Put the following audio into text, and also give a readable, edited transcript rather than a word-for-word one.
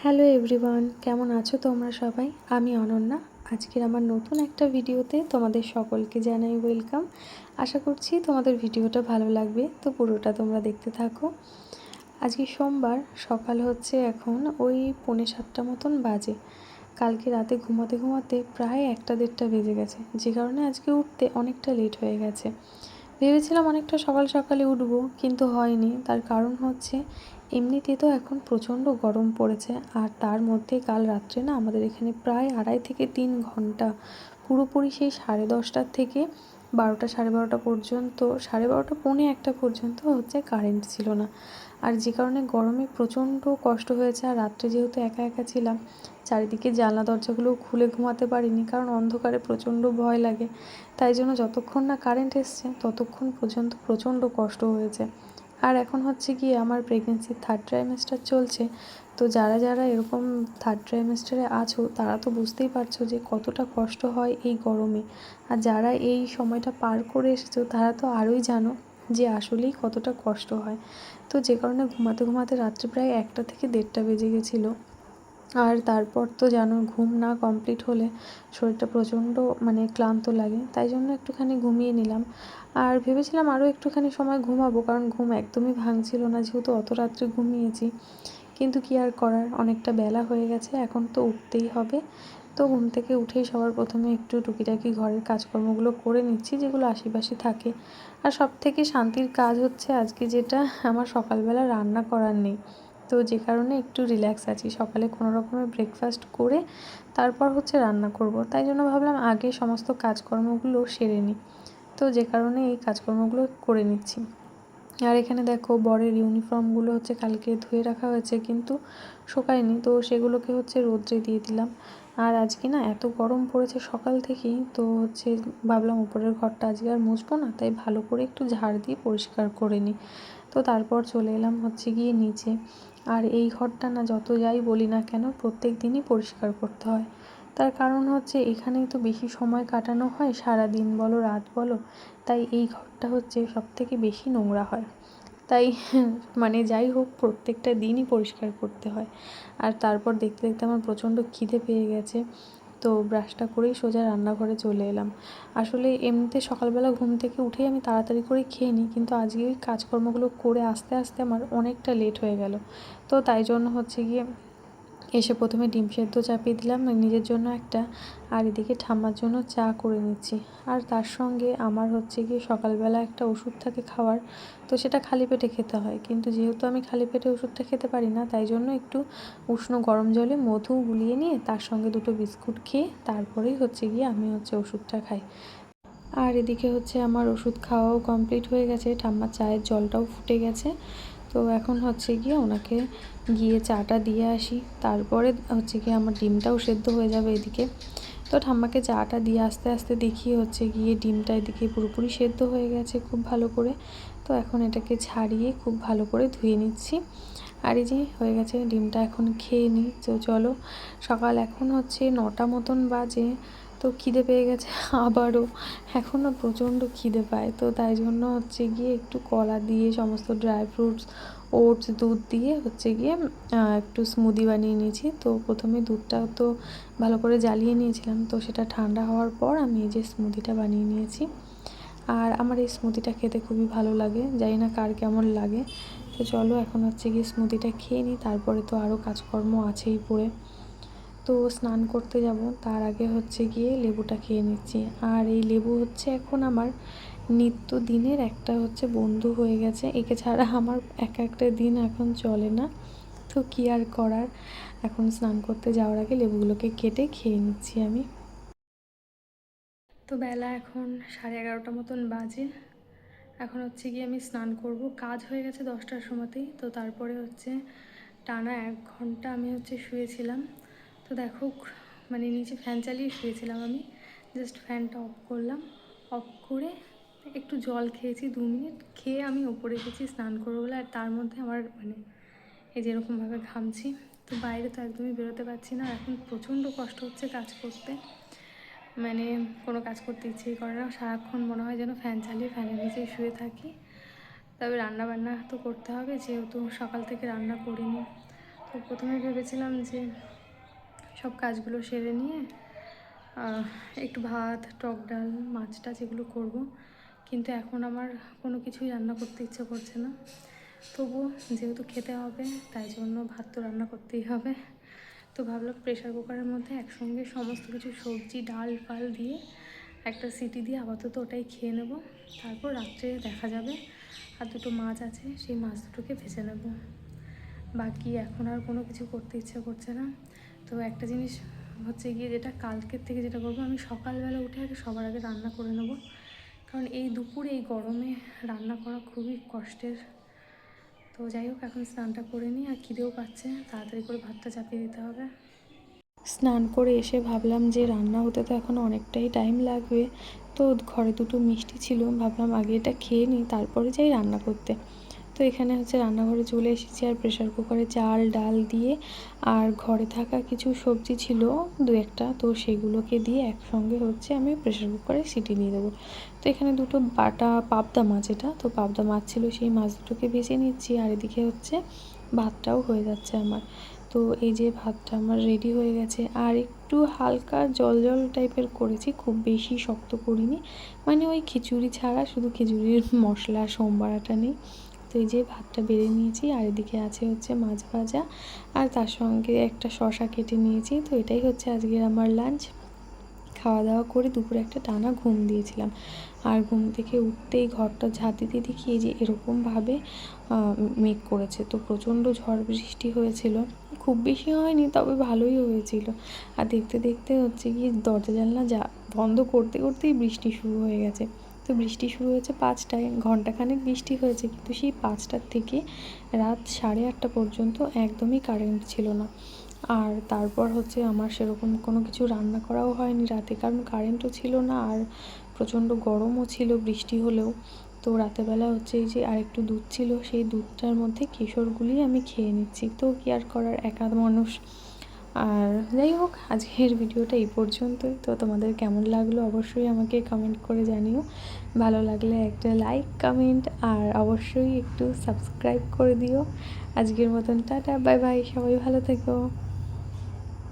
Hello everyone, কেমন আছো তোমরা সবাই? আমি অনন্যা। আজকের আমার নতুন একটা ভিডিওতে তোমাদের সকলকে জানাই ওয়েলকাম। আশা করছি তোমাদের ভিডিওটা ভালো লাগবে, তো পুরোটা তোমরা দেখতে থাকো। আজকে সোমবার, সকাল হচ্ছে এখন ওই 6:45 মতন বাজে। কালকে রাতে ঘুমাতে ঘুমাতে প্রায় 1-1:30 বেজে গেছে, যে কারণে আজকে উঠতে অনেকটা লেট হয়ে গেছে। ভেবেছিলাম অনেকটা সকাল সকালে উঠবো, কিন্তু হয়নি। তার কারণ হচ্ছে এমনিতে তো এখন প্রচণ্ড গরম পড়েছে, আর তার মধ্যে কাল রাত্রে না আমাদের এখানে প্রায় 2.5 থেকে 3 ঘন্টা পুরোপুরি সেই 10:30 থেকে 12টা 12:30 পর্যন্ত, 12:30 পৌনে 1টা পর্যন্ত হচ্ছে কারেন্ট ছিল না। আর যে কারণে গরমে প্রচণ্ড কষ্ট হয়েছে। আর রাত্রে যেহেতু একা একা ছিলাম, চারিদিকে জানলা দরজাগুলো খুলে ঘুমাতে পারিনি, কারণ অন্ধকারে প্রচণ্ড ভয় লাগে। তাই জন্য যতক্ষণ না কারেন্ট এসছে ততক্ষণ পর্যন্ত প্রচণ্ড কষ্ট হয়েছে। আর এখন হচ্ছে গিয়ে আমার প্রেগনেন্সির 3rd ট্রাইমেস্টার চলছে। তো যারা যারা এরকম 3rd ট্রাইমেস্টারে আছো তারা তো বুঝতেই পারছো যে কতটা কষ্ট হয় এই গরমে। আর যারা এই সময়টা পার করে এসেছো তারা তো আরোই জানো যে আসলেই কতটা কষ্ট হয়। তো যে কারণে ঘুমাতে ঘুমাতে রাত্রে প্রায় 1টা থেকে 1:30 বেজে গেছিলো। আর তারপর তো জানো, ঘুম না কমপ্লিট হলে শরীরটা প্রচণ্ড ক্লান্ত লাগে। তাই জন্য একটুখানি ঘুমিয়ে নিলাম। আর ভেবেছিলাম আরও একটুখানি সময় ঘুমাবো, কারণ ঘুম একদমই ভাঙছিল না, যেহেতু অত রাত্রে ঘুমিয়েছি। কিন্তু কী আর করার, অনেকটা বেলা হয়ে গেছে, এখন তো উঠতেই হবে। তো ঘুম থেকে উঠেই সবার প্রথমে একটু টুকিটাকি ঘরের কাজকর্মগুলো করে নিচ্ছি, যেগুলো আশিপাশি থাকে। আর সবথেকে শান্তির কাজ হচ্ছে আজকে যেটা, আমার সকালবেলা রান্না করার নেই। তো যে কারণে একটু রিল্যাক্স আছি। সকালে কোনো রকমের ব্রেকফাস্ট করে তারপর হচ্ছে রান্না করব। তাই জন্য ভাবলাম আগে সমস্ত কাজকর্মগুলো সেরে নিই। তো যে কারণে এই কাজকর্মগুলো করে নিচ্ছি। আর এখানে দেখো, বরের ইউনিফর্মগুলো হচ্ছে কালকে ধুয়ে রাখা হয়েছে, কিন্তু শুকায়নি। তো সেগুলোকে হচ্ছে রোদ্রে দিয়ে দিলাম। আর আজকে না এত গরম পড়েছে সকাল থেকেই, তো হচ্ছে ভাবলাম উপরের ঘরটা আজকে আর মুছবো না, তাই ভালো করে একটু ঝাড় দিয়ে পরিষ্কার করে নিই। তো তারপর চলে এলাম হচ্ছে গিয়ে নিচে। আর এই ঘরটা না যত যাই বলি না কেন, প্রত্যেক দিনই পরিষ্কার করতে হয়। তার কারণ হচ্ছে এখানেই তো বেশি সময় কাটানো হয়, সারা দিন বলো রাত বলো। তাই এই ঘরটা হচ্ছে সবথেকে বেশি নোংরা হয়। তাই যাই হোক, প্রত্যেকটা দিনই পরিষ্কার করতে হয়। আর তারপর দেখতে দেখতে আমার প্রচণ্ড খিদে পেয়ে গেছে। তো ব্রাশটা করেই সোজা রান্নাঘরে চলে এলাম। আসলে এমনিতে সকালবেলা ঘুম থেকে উঠেই আমি তাড়াতাড়ি করে খেয়ে নিই, কিন্তু আজকে ওই কাজকর্মগুলো করে আস্তে আস্তে আমার অনেকটা লেট হয়ে গেল। তো তাই জন্য হচ্ছে গিয়ে এসে প্রথমে ডিম সেদ্ধ চাপিয়ে দিলাম নিজের জন্য একটা, আর এদিকে ঠাম্মার জন্য চা করে নিচ্ছি। আর তার সঙ্গে আমার হচ্ছে গিয়ে সকালবেলা একটা ওষুধ থাকে খাওয়ার, তো সেটা খালি পেটে খেতে হয়। কিন্তু যেহেতু আমি খালি পেটে ওষুধটা খেতে পারি না, তাই জন্য একটু উষ্ণ গরম জলে মধু গুলিয়ে নিয়ে তার সঙ্গে 2টো বিস্কুট খেয়ে তারপরেই হচ্ছে গিয়ে আমি ওষুধটা খাই। আর এদিকে হচ্ছে আমার ওষুধ খাওয়াও কমপ্লিট হয়ে গেছে, ঠাম্মার চায়ের জলটাও ফুটে গেছে। তো এখন হচ্ছে গিয়ে ওনাকে গিয়ে চাটা দিয়ে আসি, তারপরে হচ্ছে গিয়ে আমার ডিমটাও সেদ্ধ হয়ে যাবে এদিকে। তো ঠাম্মাকে চাটা দিয়ে আস্তে আস্তে দেখি হচ্ছে গিয়ে ডিমটা এদিকে পুরোপুরি সেদ্ধ হয়ে গেছে খুব ভালো করে। তো এখন এটাকে ছাড়িয়ে খুব ভালো করে ধুয়ে নিচ্ছি। আর এই যে হয়ে গেছে, ডিমটা এখন খেয়ে নিই। তো চলো, সকাল এখন হচ্ছে 9টা মতন বাজে। তো খিদে পেয়ে গেছে আবারও, এখনও প্রচণ্ড খিদে পায়। তো তাই জন্য হচ্ছে গিয়ে একটু কলা দিয়ে সমস্ত ড্রাই ফ্রুটস, ওটস, দুধ দিয়ে হচ্ছে গিয়ে একটু স্মুদি বানিয়ে নিয়েছি। তো প্রথমে দুধটা তো ভালো করে জ্বালিয়ে নিয়েছিলাম, তো সেটা ঠান্ডা হওয়ার পর আমি এই যে স্মুদিটা বানিয়ে নিয়েছি। আর আমার এই স্মুদিটা খেতে খুবই ভালো লাগে, জানি না কার কেমন লাগে। তো চলো এখন হচ্ছে গিয়ে স্মুদিটা খেয়ে নিই, তারপরে তো আরও কাজকর্ম আছেই পড়ে। তো স্নান করতে যাব, তার আগে হচ্ছে গিয়ে লেবুটা খেয়ে নিচ্ছি। আর এই লেবু হচ্ছে এখন আমার নিত্য দিনের একটা হচ্ছে বন্ধু হয়ে গেছে, একে ছাড়া আমার একটা দিন এখন চলে না। তো কী আর করার, এখন স্নান করতে যাওয়ার আগে লেবুগুলোকে কেটে খেয়ে নিচ্ছি আমি। তো বেলা এখন 11:30 মতন বাজে। এখন হচ্ছে গিয়ে আমি স্নান করব, কাজ হয়ে গেছে 10টার সময়তেই। তো তারপরে হচ্ছে টানা 1 ঘন্টা আমি হচ্ছে শুয়েছিলাম। তো দেখো, নিচে ফ্যান চালিয়ে শুয়েছিলাম আমি, জাস্ট ফ্যানটা অফ করলাম, অফ করে একটু জল খেয়েছি 2 মিনিট, খেয়ে আমি ওপরে গেছি স্নান করবো বলে। আর তার মধ্যে আমার এই যেরকমভাবে ঘামছি, তো বাইরে তো একদমই বেরোতে পারছি না। এখন প্রচণ্ড কষ্ট হচ্ছে কাজ করতে, কোনো কাজ করতে ইচ্ছেই করে না, সারাক্ষণ মনে হয় যেন ফ্যান চালিয়ে ফ্যানের নিচেই শুয়ে থাকি। তবে রান্না বান্না তো করতে হবে, যেহেতু সকাল থেকে রান্না করিনি। তো প্রথমে ভেবেছিলাম যে সব কাজগুলো সেরে নিয়ে একটু ভাত, টক ডাল, মাছ টাছ এগুলো করবো, কিন্তু এখন আমার কোনো কিছুই রান্না করতে ইচ্ছে করছে না। তবুও যেহেতু খেতে হবে তাই জন্য ভাত তো রান্না করতেই হবে। তো ভাবলাম প্রেশার কুকারের মধ্যে একসঙ্গে সমস্ত কিছু সবজি, ডাল ফাল দিয়ে একটা সিটি দিয়ে আপাতত ওটাই খেয়ে নেব, তারপর রাত্রে দেখা যাবে। আর দুটো মাছ আছে, সেই মাছ দুটোকে ভেজে নেব। বাকি এখন আর কোনো কিছু করতে ইচ্ছা করছে না। তো একটা জিনিস হচ্ছে গিয়ে, যেটা কালকের থেকে যেটা করবো, আমি সকালবেলা উঠে আগে সবার আগে রান্না করে নেব, কারণ এই দুপুরে এই গরমে রান্না করা খুবই কষ্টের। তো যাই হোক, এখন স্নানটা করে নিই, আর খিদেও পাচ্ছে, তাড়াতাড়ি করে ভাতটা চাপিয়ে দিতে হবে। স্নান করে এসে ভাবলাম যে রান্না হতে তো এখন অনেকটাই টাইম লাগবে, তো ঘরে দুটো মিষ্টি ছিল, ভাবলাম আগে এটা খেয়ে নিই, তারপরে যাই রান্না করতে। তো এখানে হচ্ছে রান্নাঘরে চলে এসেছি, আর প্রেশার কুকারে চাল ডাল দিয়ে আর ঘরে থাকা কিছু সবজি ছিল দু একটা, তো সেগুলোকে দিয়ে একসঙ্গে হচ্ছে আমি প্রেশার কুকারে সিটি দিয়ে দেবো। তো এখানে দুটো বাটা পাবদা মাছ, এটা তো পাবদা মাছ ছিল, সেই মাছ দুটোকে ভেজে নিচ্ছি, আর এদিকে হচ্ছে ভাতটাও হয়ে যাচ্ছে আমার। তো এই যে ভাতটা আমার রেডি হয়ে গেছে, আর একটু হালকা জল জল টাইপের করেছি, খুব বেশি শক্ত করিনি, মানে ওই খিচুড়ি ছাড়া শুধু খিচুড়ির মশলা সোমবারাটা নেই। তো এই যে ভাতটা বেড়ে নিয়েছি, আর এদিকে আছে হচ্ছে মাছ ভাজা, আর তার সঙ্গে একটা শসা কেটে নিয়েছি। তো এটাই হচ্ছে আজকের আমার লাঞ্চ। খাওয়া দাওয়া করে দুপুরে একটা টানা ঘুম দিয়েছিলাম, আর ঘুম থেকে উঠতেই ঘরটা ঝাঁট দিতে দেখি এই যে এরকমভাবে মেঘ করেছে। তো প্রচণ্ড ঝড় বৃষ্টি হয়েছিল, খুব বেশি হয়নি তবে ভালোই হয়েছিল। আর দেখতে দেখতে হচ্ছে কি দরজা জানলা বন্ধ করতে করতেই বৃষ্টি শুরু হয়ে গেছে। তো বৃষ্টি শুরু হয়েছে 5টায়, ঘন্টাখানেক বৃষ্টি হয়েছে, কিন্তু সেই 5টার থেকে রাত 8:30 পর্যন্ত একদমই কারেন্ট ছিল না। আর তারপর হচ্ছে আমার সেরকম কোনো কিছু রান্না করাও হয়নি রাতে, কারণ কারেন্টও ছিল না, আর প্রচণ্ড গরমও ছিল বৃষ্টি হলেও। তো রাতেরবেলা হচ্ছে এই যে আরেকটু দুধ ছিল, সেই দুধটার মধ্যে কেশরগুলি আমি খেয়ে নিচ্ছি। তো কি আর করার, একা মানুষ। আর যাই হোক, আজকের ভিডিওটা এই পর্যন্তই। তো তোমাদের কেমন লাগলো অবশ্যই আমাকে কমেন্ট করে জানিও। ভালো লাগলে একটা লাইক, কমেন্ট, আর অবশ্যই একটু সাবস্ক্রাইব করে দিও। আজকের মতন টাটা, বাই বাই, সবাই ভালো থেকো।